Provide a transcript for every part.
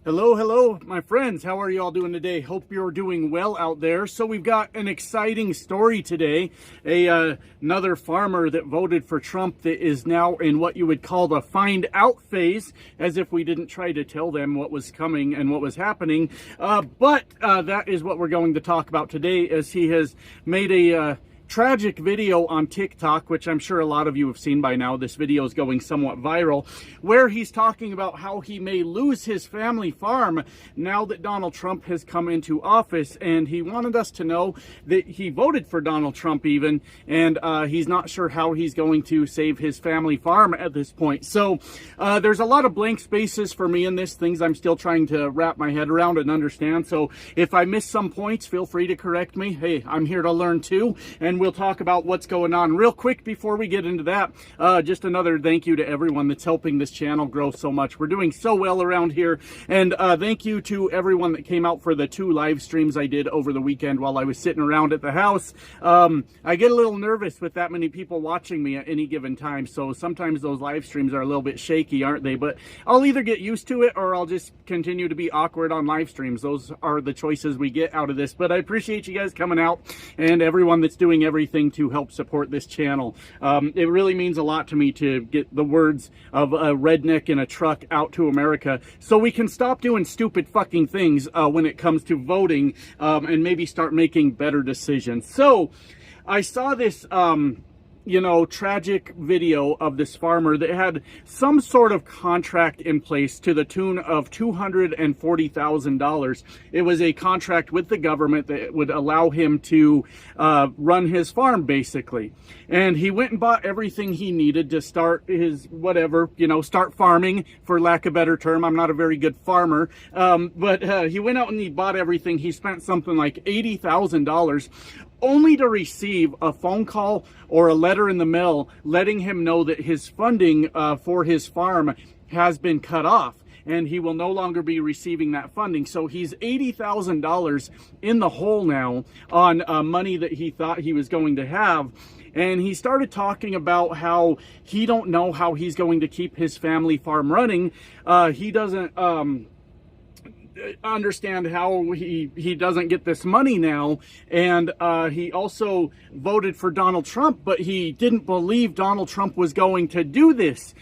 Hello, my friends. How are you all doing today? Hope you're doing well out there. So we've got an exciting story today. Another farmer that voted for Trump that is now in what you would call the find out phase, as if we didn't try to tell them what was coming and what was happening. But that is what we're going to talk about today, as he has made a tragic video on TikTok, which I'm sure a lot of you have seen by now. This video is going somewhat viral, where he's talking about how he may lose his family farm now that Donald Trump has come into office. And he wanted us to know that he voted for Donald Trump even, and he's not sure how he's going to save his family farm at this point. So there's a lot of blank spaces for me in this, things I'm still trying to wrap my head around and understand. So if I miss some points, feel free to correct me. Hey, I'm here to learn too. And we'll talk about what's going on real quick before we get into that. Just another thank you to everyone that's helping this channel grow so much. We're doing so well around here. And thank you to everyone that came out for the 2 live streams I did over the weekend while I was sitting around at the house. I get a little nervous with that many people watching me at any given time. So sometimes those live streams are a little bit shaky, aren't they? But I'll either get used to it or I'll just continue to be awkward on live streams. Those are the choices we get out of this. But I appreciate you guys coming out and everyone that's doing everything to help support this channel. It really means a lot to me to get the words of a redneck in a truck out to America, so we can stop doing stupid fucking things when it comes to voting, and maybe start making better decisions. So I saw this tragic video of this farmer that had some sort of contract in place to the tune of $240,000. It was a contract with the government that would allow him to run his farm, basically. And he went and bought everything he needed to start his whatever, start farming, for lack of a better term. I'm not a very good farmer. But he went out and he bought everything. He spent something like $80,000. Only to receive a phone call or a letter in the mail letting him know that his funding for his farm has been cut off and he will no longer be receiving that funding. So he's $80,000 in the hole now on money that he thought he was going to have. And he started talking about how he don't know how he's going to keep his family farm running. He doesn't understand how he doesn't get this money now. And he also voted for Donald Trump, but he didn't believe Donald Trump was going to do this.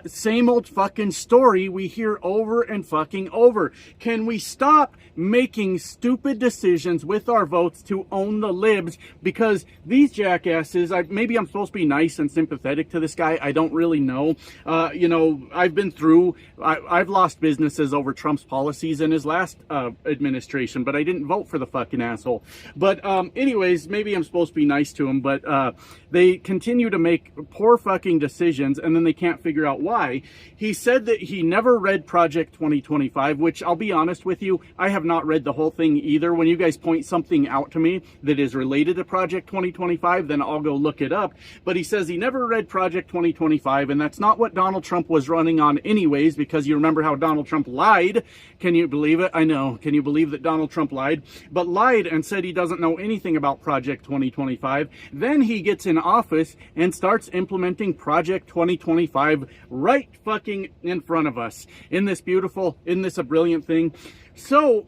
Same old fucking story we hear over and fucking over. Can we stop making stupid decisions with our votes to own the libs? Because these jackasses, maybe I'm supposed to be nice and sympathetic to this guy. I don't really know. I've been through, I've lost businesses over Trump's policies in his last administration, but I didn't vote for the fucking asshole. But anyways, maybe I'm supposed to be nice to him, but they continue to make poor fucking decisions and then they can't figure out why. He said that he never read Project 2025, which I'll be honest with you, I have not read the whole thing either. When you guys point something out to me that is related to Project 2025, then I'll go look it up. But he says he never read Project 2025, and that's not what Donald Trump was running on anyways, because you remember how Donald Trump lied. Can you believe it? I know. Can you believe that Donald Trump lied? But lied and said he doesn't know anything about Project 2025. Then he gets in office and starts implementing Project 2025 right fucking in front of us. Isn't this beautiful? Isn't this a brilliant thing? So,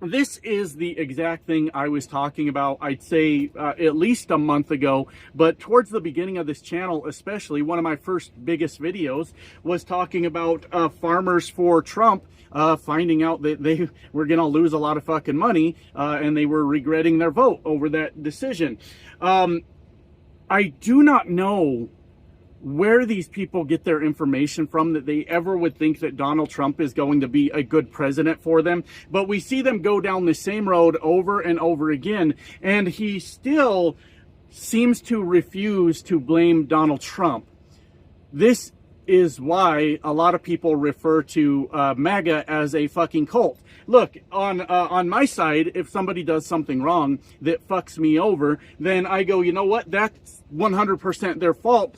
this is the exact thing I was talking about, I'd say, at least a month ago. But towards the beginning of this channel, especially, one of my first biggest videos was talking about farmers for Trump finding out that they were going to lose a lot of fucking money and they were regretting their vote over that decision. I do not know where these people get their information from that they ever would think that Donald Trump is going to be a good president for them. But we see them go down the same road over and over again, and he still seems to refuse to blame Donald Trump. This is why a lot of people refer to MAGA as a fucking cult. Look, on my side, if somebody does something wrong that fucks me over, then I go, you know what, that's 100% their fault,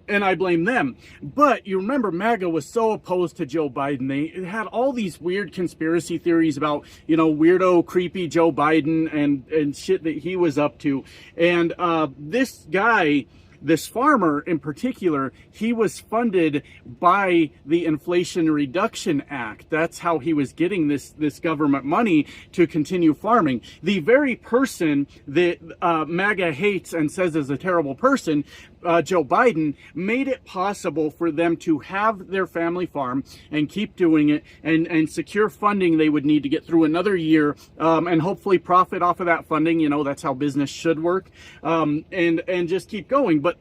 and I blame them. But you remember MAGA was so opposed to Joe Biden. They had all these weird conspiracy theories about, weirdo, creepy Joe Biden and shit that he was up to. And this guy this farmer in particular, he was funded by the Inflation Reduction Act. That's how he was getting this government money to continue farming. The very person that MAGA hates and says is a terrible person, Joe Biden, made it possible for them to have their family farm and keep doing it and secure funding they would need to get through another year, and hopefully profit off of that funding. You know, that's how business should work, and just keep going. But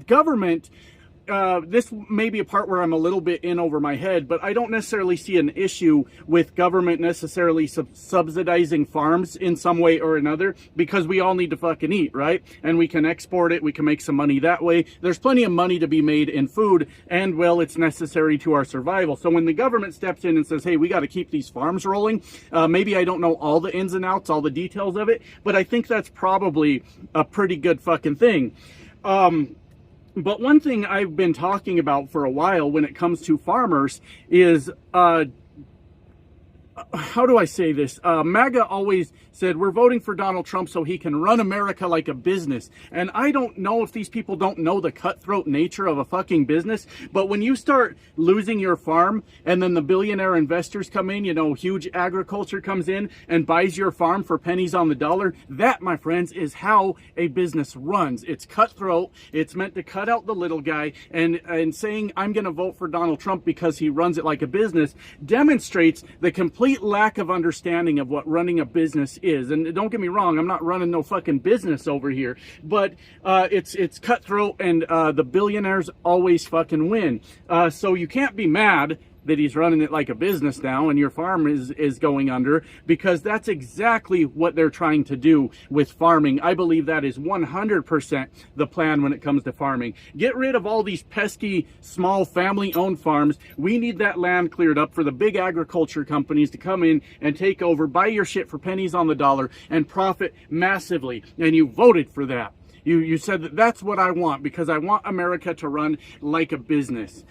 government, this may be a part where I'm a little bit in over my head, but I don't necessarily see an issue with government necessarily subsidizing farms in some way or another, because we all need to fucking eat, right? And we can export it, we can make some money that way. There's plenty of money to be made in food, and well, it's necessary to our survival. So when the government steps in and says, hey, we got to keep these farms rolling, maybe I don't know all the ins and outs, all the details of it, but I think that's probably a pretty good fucking thing. But one thing I've been talking about for a while when it comes to farmers is, how do I say this? MAGA always said, we're voting for Donald Trump so he can run America like a business. And I don't know if these people don't know the cutthroat nature of a fucking business, but when you start losing your farm and then the billionaire investors come in, you know, huge agriculture comes in and buys your farm for pennies on the dollar, that, my friends, is how a business runs. It's cutthroat. It's meant to cut out the little guy, and saying I'm going to vote for Donald Trump because he runs it like a business demonstrates the complete lack of understanding of what running a business is. And don't get me wrong, I'm not running no fucking business over here, but it's cutthroat, and the billionaires always fucking win. So you can't be mad that he's running it like a business now and your farm is going under, because that's exactly what they're trying to do with farming. I believe that is 100% the plan when it comes to farming. Get rid of all these pesky small family-owned farms. We need that land cleared up for the big agriculture companies to come in and take over, buy your shit for pennies on the dollar, and profit massively. And you voted for that. You said that that's what I want, because I want America to run like a business.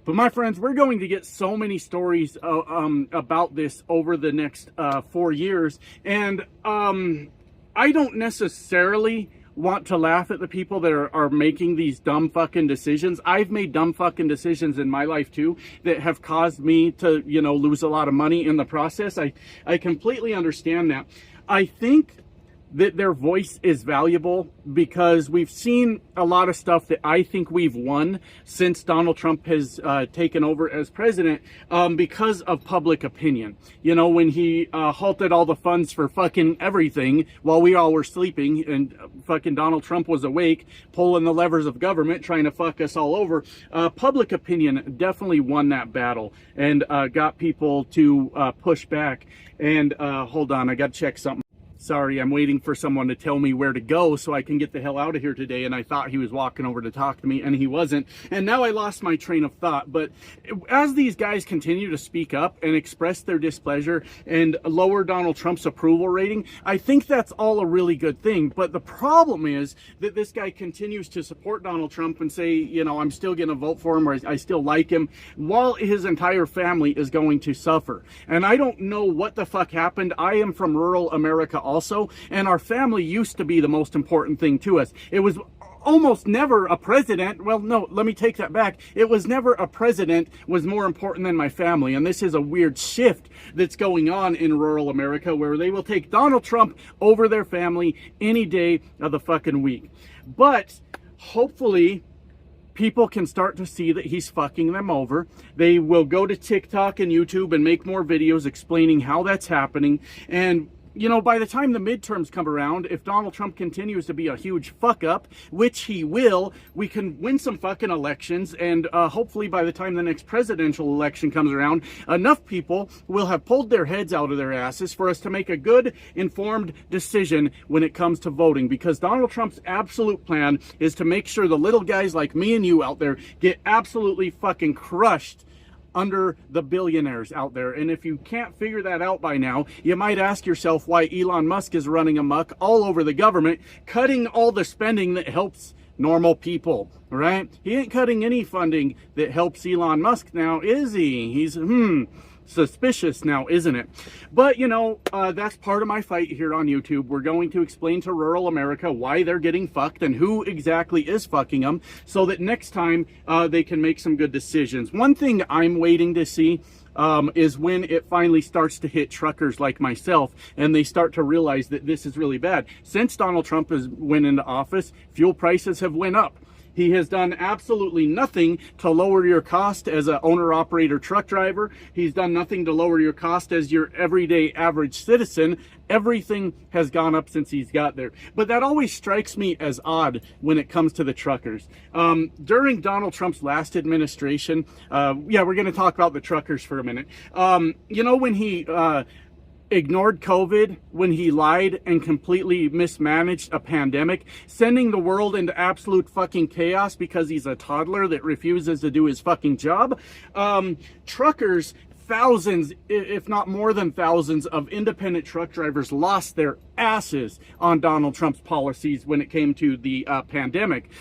But my friends, we're going to get so many stories about this over the next 4 years. And I don't necessarily want to laugh at the people that are making these dumb fucking decisions. I've made dumb fucking decisions in my life too that have caused me to, you know, lose a lot of money in the process. I completely understand that. I think that their voice is valuable because we've seen a lot of stuff that I think we've won since Donald Trump has taken over as president because of public opinion. You know, when he halted all the funds for fucking everything while we all were sleeping, and fucking Donald Trump was awake, pulling the levers of government, trying to fuck us all over. Public opinion definitely won that battle and got people to push back. And hold on, I got to check something. Sorry, I'm waiting for someone to tell me where to go so I can get the hell out of here today, and I thought he was walking over to talk to me, and he wasn't. And now I lost my train of thought. But as these guys continue to speak up and express their displeasure and lower Donald Trump's approval rating, I think that's all a really good thing. But the problem is that this guy continues to support Donald Trump and say, you know, I'm still going to vote for him, or I still like him, while his entire family is going to suffer. And I don't know what the fuck happened. I am from rural America also, and our family used to be the most important thing to us. It was almost never a president. Well, no, let me take that back. It was never a president was more important than my family. And this is a weird shift that's going on in rural America, where they will take Donald Trump over their family any day of the fucking week. But hopefully people can start to see that he's fucking them over. They will go to TikTok and YouTube and make more videos explaining how that's happening. And you know, by the time the midterms come around, if Donald Trump continues to be a huge fuck up, which he will, we can win some fucking elections. And hopefully by the time the next presidential election comes around, enough people will have pulled their heads out of their asses for us to make a good, informed decision when it comes to voting. Because Donald Trump's absolute plan is to make sure the little guys like me and you out there get absolutely fucking crushed under the billionaires out there. And if you can't figure that out by now, you might ask yourself why Elon Musk is running amok all over the government, cutting all the spending that helps normal people, right? He ain't cutting any funding that helps Elon Musk now, is he? He's, suspicious now, isn't it? But, you know, that's part of my fight here on YouTube. We're going to explain to rural America why they're getting fucked and who exactly is fucking them, so that next time they can make some good decisions. One thing I'm waiting to see is when it finally starts to hit truckers like myself and they start to realize that this is really bad. Since Donald Trump has went into office, fuel prices have went up. He has done absolutely nothing to lower your cost as an owner-operator truck driver. He's done nothing to lower your cost as your everyday average citizen. Everything has gone up since he's got there. But that always strikes me as odd when it comes to the truckers. During Donald Trump's last administration, yeah, we're going to talk about the truckers for a minute. You know, when he ignored COVID, when he lied and completely mismanaged a pandemic, sending the world into absolute fucking chaos because he's a toddler that refuses to do his fucking job. Truckers, thousands, if not more than thousands, of independent truck drivers lost their asses on Donald Trump's policies when it came to the pandemic.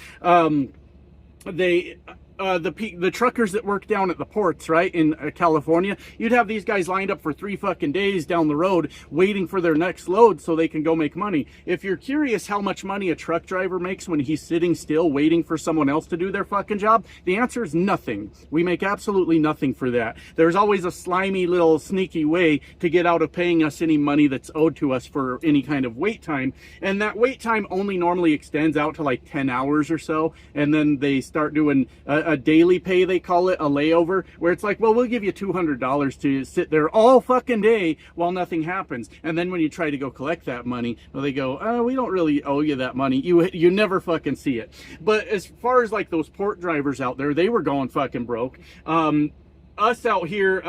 The truckers that work down at the ports, right, in California, you'd have these guys lined up for 3 fucking days down the road waiting for their next load so they can go make money. If you're curious how much money a truck driver makes when he's sitting still waiting for someone else to do their fucking job, the answer is nothing. We make absolutely nothing for that. There's always a slimy little sneaky way to get out of paying us any money that's owed to us for any kind of wait time, and that wait time only normally extends out to like 10 hours or so, and then they start doing a daily pay, they call it, a layover, where it's like, well, we'll give you $200 to sit there all fucking day while nothing happens. And then when you try to go collect that money, well, they go, we don't really owe you that money. You never fucking see it. But as far as like those port drivers out there, they were going fucking broke. Us out here,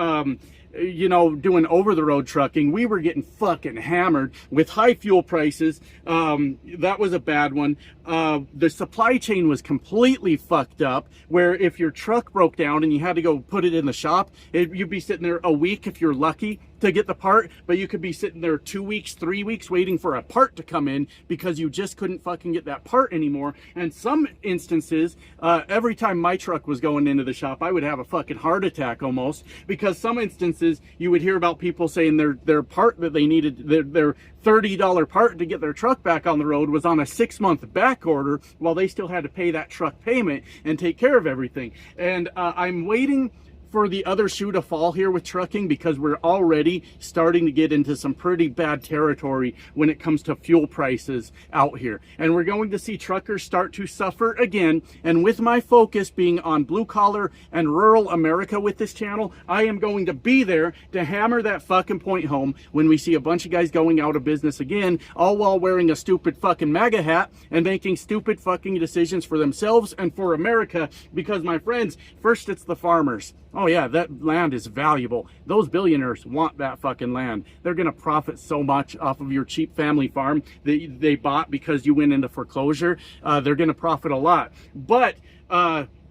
you know, doing over-the-road trucking, we were getting fucking hammered with high fuel prices. That was a bad one. The supply chain was completely fucked up, where if your truck broke down and you had to go put it in the shop, you'd be sitting there a week if you're lucky to get the part, but you could be sitting there 2 weeks, 3 weeks waiting for a part to come in because you just couldn't fucking get that part anymore. And some instances, every time my truck was going into the shop, I would have a fucking heart attack almost, because some instances you would hear about people saying their part that they needed, their $30 part to get their truck back on the road, was on a 6-month back order while they still had to pay that truck payment and take care of everything. And I'm waiting for the other shoe to fall here with trucking, because we're already starting to get into some pretty bad territory when it comes to fuel prices out here. And we're going to see truckers start to suffer again. And with my focus being on blue collar and rural America with this channel, I am going to be there to hammer that fucking point home when we see a bunch of guys going out of business again, all while wearing a stupid fucking MAGA hat and making stupid fucking decisions for themselves and for America. Because, my friends, first it's the farmers. Oh yeah, that land is valuable. Those billionaires want that fucking land. They're gonna profit so much off of your cheap family farm that they bought because you went into foreclosure. They're gonna profit a lot. But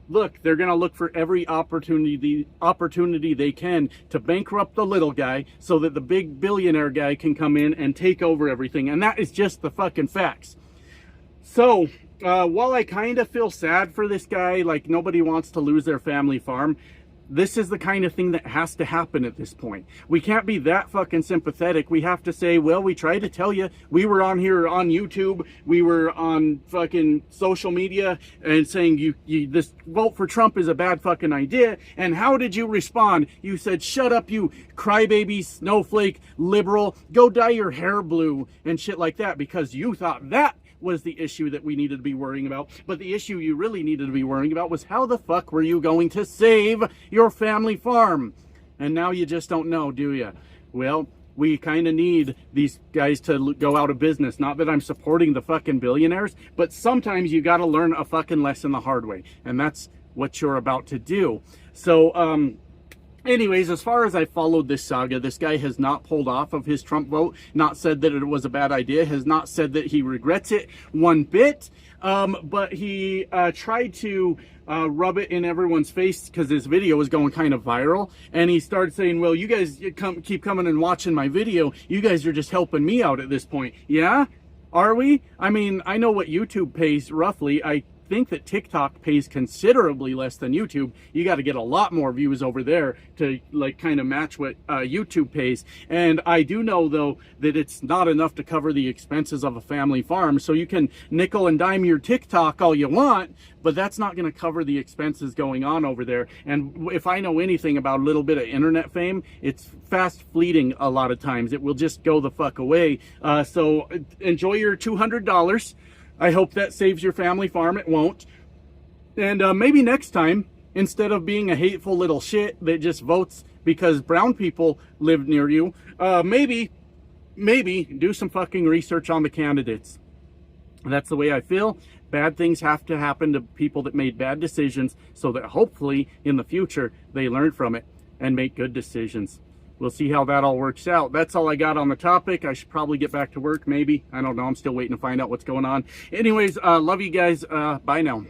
look, they're gonna look for every opportunity they can to bankrupt the little guy so that the big billionaire guy can come in and take over everything. And that is just the fucking facts. So while I kind of feel sad for this guy, like nobody wants to lose their family farm, this is the kind of thing that has to happen at this point. We can't be that fucking sympathetic. We have to say, well, we tried to tell you. We were on here on YouTube. We were on fucking social media and saying this vote for Trump is a bad fucking idea. And how did you respond? You said, shut up, you crybaby, snowflake, liberal. Go dye your hair blue and shit like that, because you thought that was the issue that we needed to be worrying about. But the issue you really needed to be worrying about was how the fuck were you going to save your family farm? And now you just don't know, do you? Well, we kind of need these guys to go out of business. Not that I'm supporting the fucking billionaires, but sometimes you got to learn a fucking lesson the hard way. And that's what you're about to do. So, anyways, as far as I followed this saga, this guy has not pulled off of his Trump vote, not said that it was a bad idea, has not said that he regrets it one bit, but he tried to rub it in everyone's face because his video was going kind of viral, and he started saying, well, you guys keep coming and watching my video, you guys are just helping me out at this point. Yeah? Are we? I mean, I know what YouTube pays roughly. I think that TikTok pays considerably less than YouTube. You got to get a lot more views over there to like kind of match what YouTube pays. And I do know though that it's not enough to cover the expenses of a family farm. So you can nickel and dime your TikTok all you want, but that's not going to cover the expenses going on over there. And if I know anything about a little bit of internet fame, it's fast fleeting a lot of times. It will just go the fuck away. So enjoy your $200. I hope that saves your family farm. It won't. And maybe next time, instead of being a hateful little shit that just votes because brown people live near you, maybe do some fucking research on the candidates. That's the way I feel. Bad things have to happen to people that made bad decisions so that hopefully in the future they learn from it and make good decisions. We'll see how that all works out. That's all I got on the topic. I should probably get back to work, maybe. I don't know. I'm still waiting to find out what's going on. Anyways, love you guys. Bye now.